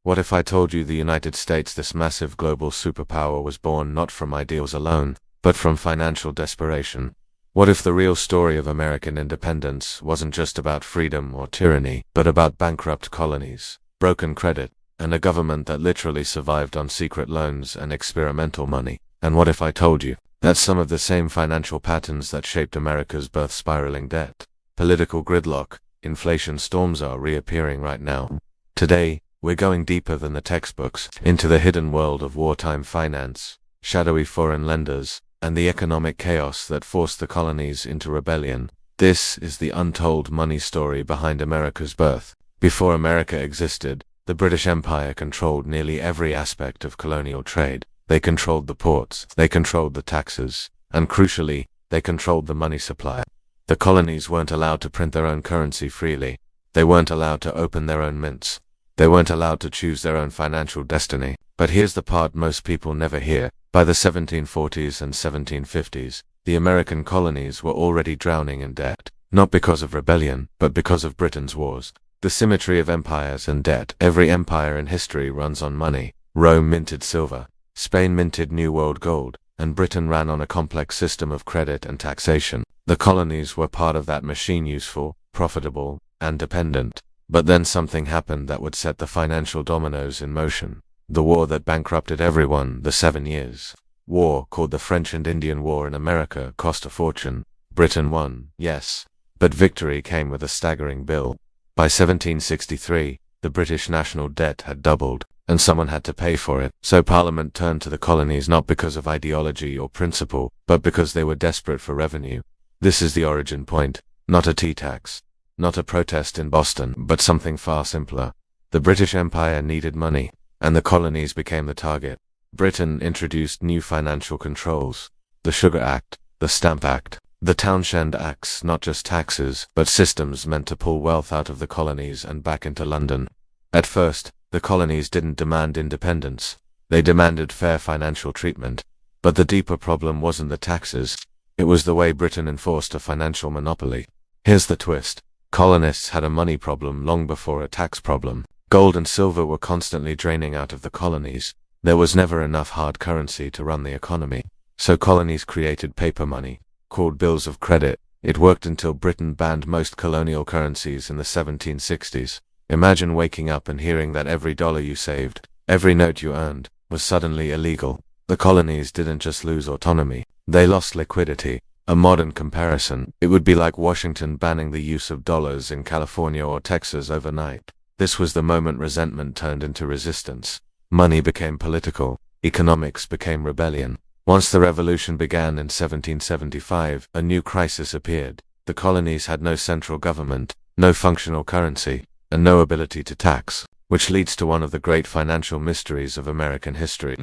What if I told you the United States, this massive global superpower, was born not from ideals alone, but from financial desperation? What if the real story of American independence wasn't just about freedom or tyranny, but about bankrupt colonies, broken credit, and a government that literally survived on secret loans and experimental money? And what if I told you that some of the same financial patterns that shaped America's birth, spiraling debt, political gridlock, inflation storms, are reappearing right now? Today, we're going deeper than the textbooks, into the hidden world of wartime finance, shadowy foreign lenders, and the economic chaos that forced the colonies into rebellion. This is the untold money story behind America's birth. Before America existed, the British Empire controlled nearly every aspect of colonial trade. They controlled the ports, they controlled the taxes, and crucially, they controlled the money supply. The colonies weren't allowed to print their own currency freely. They weren't allowed to open their own mints. They weren't allowed to choose their own financial destiny. But here's the part most people never hear. By the 1740s and 1750s, the American colonies were already drowning in debt. Not because of rebellion, but because of Britain's wars. The symmetry of empires and debt. Every empire in history runs on money. Rome minted silver, Spain minted New World gold, and Britain ran on a complex system of credit and taxation. The colonies were part of that machine, useful, profitable, and dependent. But then something happened that would set the financial dominoes in motion. The war that bankrupted everyone, the 7 Years' War, called the French and Indian War in America, cost a fortune. Britain won, yes, but victory came with a staggering bill. By 1763, the British national debt had doubled, and someone had to pay for it. So Parliament turned to the colonies not because of ideology or principle, but because they were desperate for revenue. This is the origin point, not a tea tax, not a protest in Boston, but something far simpler. The British Empire needed money, and the colonies became the target. Britain introduced new financial controls. The Sugar Act, the Stamp Act, the Townshend Acts, not just taxes, but systems meant to pull wealth out of the colonies and back into London. At first, the colonies didn't demand independence. They demanded fair financial treatment. But the deeper problem wasn't the taxes. It was the way Britain enforced a financial monopoly. Here's the twist. Colonists had a money problem long before a tax problem. Gold and silver were constantly draining out of the colonies. There was never enough hard currency to run the economy. So colonies created paper money, called bills of credit. It worked until Britain banned most colonial currencies in the 1760s. Imagine waking up and hearing that every dollar you saved, every note you earned, was suddenly illegal. The colonies didn't just lose autonomy, they lost liquidity. A modern comparison, it would be like Washington banning the use of dollars in California or Texas overnight. This was the moment resentment turned into resistance. Money became political, economics became rebellion. Once the revolution began in 1775, a new crisis appeared. The colonies had no central government, no functional currency, and no ability to tax, which leads to one of the great financial mysteries of American history.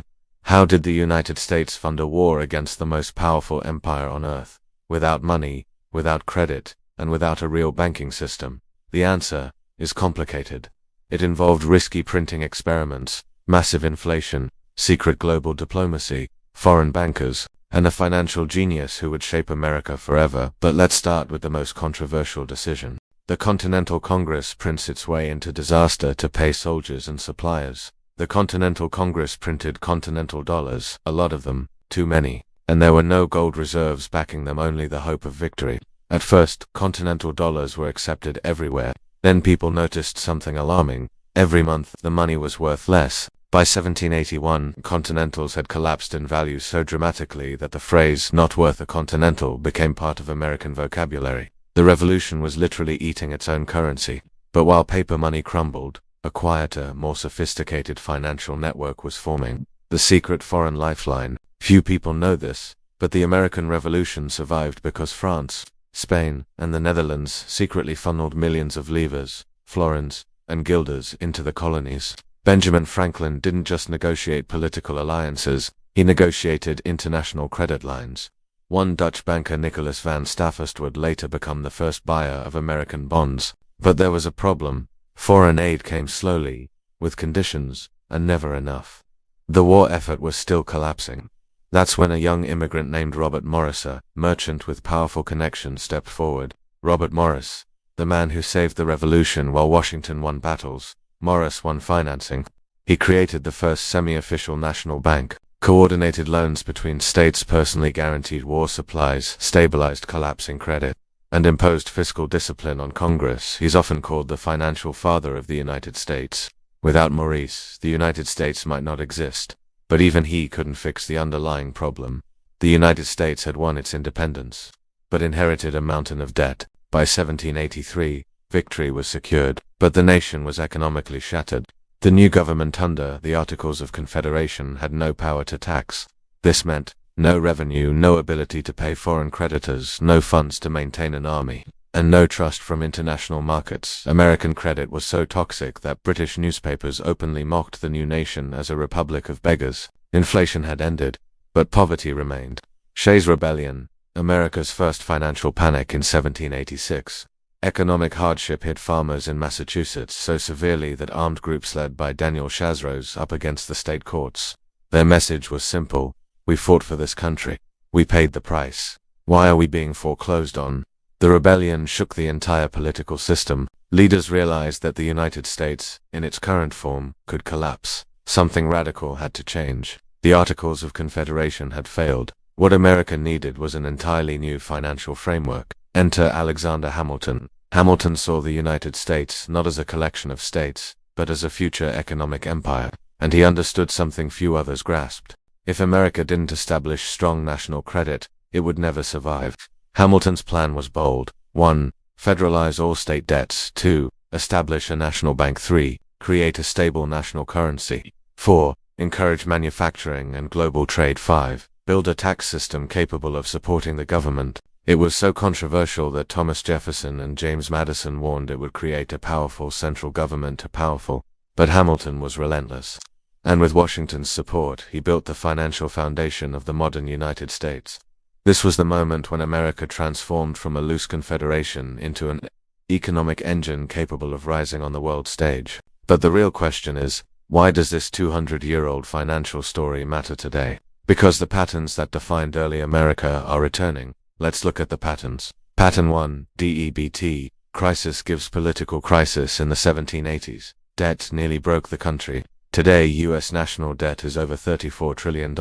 How did the United States fund a war against the most powerful empire on earth, without money, without credit, and without a real banking system? The answer is complicated. It involved risky printing experiments, massive inflation, secret global diplomacy, foreign bankers, and a financial genius who would shape America forever. But let's start with the most controversial decision. The Continental Congress prints its way into disaster to pay soldiers and suppliers. The Continental Congress printed Continental dollars, a lot of them, too many, and there were no gold reserves backing them, only the hope of victory. At first, Continental dollars were accepted everywhere. Then people noticed something alarming. Every month, the money was worth less. By 1781, Continentals had collapsed in value so dramatically that the phrase, "not worth a Continental," became part of American vocabulary. The revolution was literally eating its own currency. But while paper money crumbled, a quieter, more sophisticated financial network was forming. The secret foreign lifeline. Few people know this, but the American Revolution survived because France, Spain, and the Netherlands secretly funneled millions of livres, florins, and guilders into the colonies. Benjamin Franklin didn't just negotiate political alliances, he negotiated international credit lines. One Dutch banker, Nicholas van Staphorst, would later become the first buyer of American bonds. But there was a problem. Foreign aid came slowly, with conditions, and never enough. The war effort was still collapsing. That's when a young immigrant named Robert Morris, a merchant with powerful connections, stepped forward. Robert Morris, the man who saved the revolution while Washington won battles. Morris won financing. He created the first semi-official national bank, coordinated loans between states, personally guaranteed war supplies, stabilized collapsing credit, and imposed fiscal discipline on Congress. He's often called the financial father of the United States. Without Maurice, the United States might not exist, but even he couldn't fix the underlying problem. The United States had won its independence, but inherited a mountain of debt. By 1783, victory was secured, but the nation was economically shattered. The new government under the Articles of Confederation had no power to tax. This meant no revenue, no ability to pay foreign creditors, no funds to maintain an army, and no trust from international markets. American credit was so toxic that British newspapers openly mocked the new nation as a republic of beggars. Inflation had ended, but poverty remained. Shays' Rebellion, America's first financial panic in 1786. Economic hardship hit farmers in Massachusetts so severely that armed groups led by Daniel Shays rose up against the state courts. Their message was simple: we fought for this country. We paid the price. Why are we being foreclosed on? The rebellion shook the entire political system. Leaders realized that the United States, in its current form, could collapse. Something radical had to change. The Articles of Confederation had failed. What America needed was an entirely new financial framework. Enter Alexander Hamilton. Hamilton saw the United States not as a collection of states, but as a future economic empire, and he understood something few others grasped. If America didn't establish strong national credit, it would never survive. Hamilton's plan was bold. 1. Federalize all state debts. 2. Establish a national bank. 3. Create a stable national currency. 4. Encourage manufacturing and global trade. 5. Build a tax system capable of supporting the government. It was so controversial that Thomas Jefferson and James Madison warned it would create a powerful central government. But Hamilton was relentless. And with Washington's support, he built the financial foundation of the modern United States. This was the moment when America transformed from a loose confederation into an economic engine capable of rising on the world stage. But the real question is, why does this 200-year-old financial story matter today? Because the patterns that defined early America are returning. Let's look at the patterns. Pattern 1, DEBT, crisis gives political crisis in the 1780s. Debt nearly broke the country. Today, U.S. national debt is over $34 trillion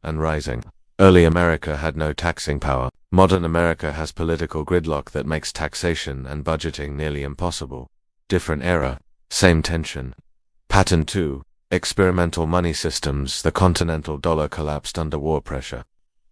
and rising. Early America had no taxing power. Modern America has political gridlock that makes taxation and budgeting nearly impossible. Different era, same tension. Pattern 2, experimental money systems. The Continental dollar collapsed under war pressure.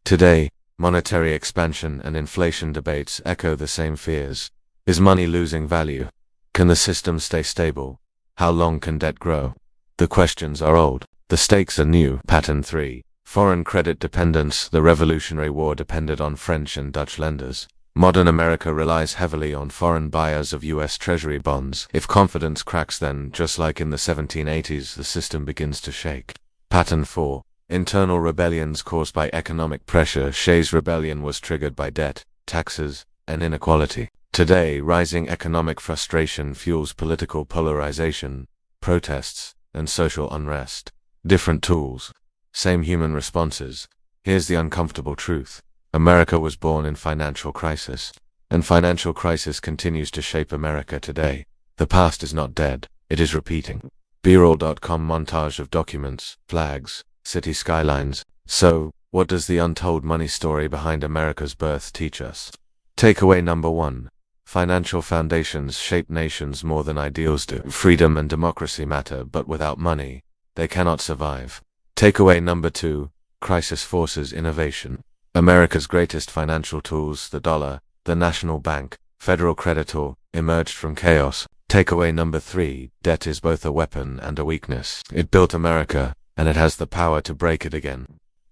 Today, monetary expansion and inflation debates echo the same fears. Is money losing value? Can the system stay stable? How long can debt grow? The questions are old. The stakes are new. Pattern 3. Foreign credit dependence. The Revolutionary War depended on French and Dutch lenders. Modern America relies heavily on foreign buyers of U.S. Treasury bonds. If confidence cracks, then, just like in the 1780s, the system begins to shake. Pattern 4. Internal rebellions caused by economic pressure. Shays' Rebellion was triggered by debt, taxes, and inequality. Today, rising economic frustration fuels political polarization, protests, and social unrest. Different tools, same human responses. Here's the uncomfortable truth. America was born in financial crisis, and financial crisis continues to shape America today. The past is not dead, it is repeating. BROL.com montage of documents, flags, city skylines. So, what does the untold money story behind America's birth teach us? Takeaway number 1. Financial foundations shape nations more than ideals do. Freedom and democracy matter, but without money, they cannot survive. Takeaway number 2. Crisis forces innovation. America's greatest financial tools, the dollar, the national bank, federal credit, emerged from chaos. Takeaway number 3. Debt is both a weapon and a weakness. It built America, and it has the power to break it again.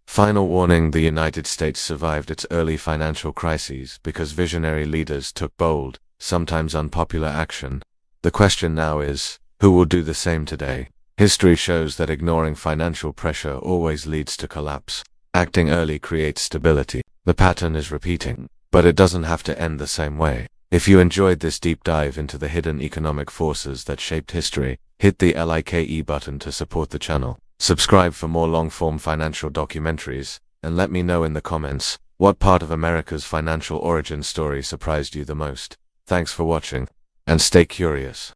Final warning: the United States survived its early financial crises because visionary leaders took bold, sometimes unpopular action. The question now is, who will do the same today? History shows that ignoring financial pressure always leads to collapse. Acting early creates stability. The pattern is repeating, but it doesn't have to end the same way. If you enjoyed this deep dive into the hidden economic forces that shaped history, hit the like button to support the channel. Subscribe for more long-form financial documentaries, and let me know in the comments, what part of America's financial origin story surprised you the most. Thanks for watching, and stay curious.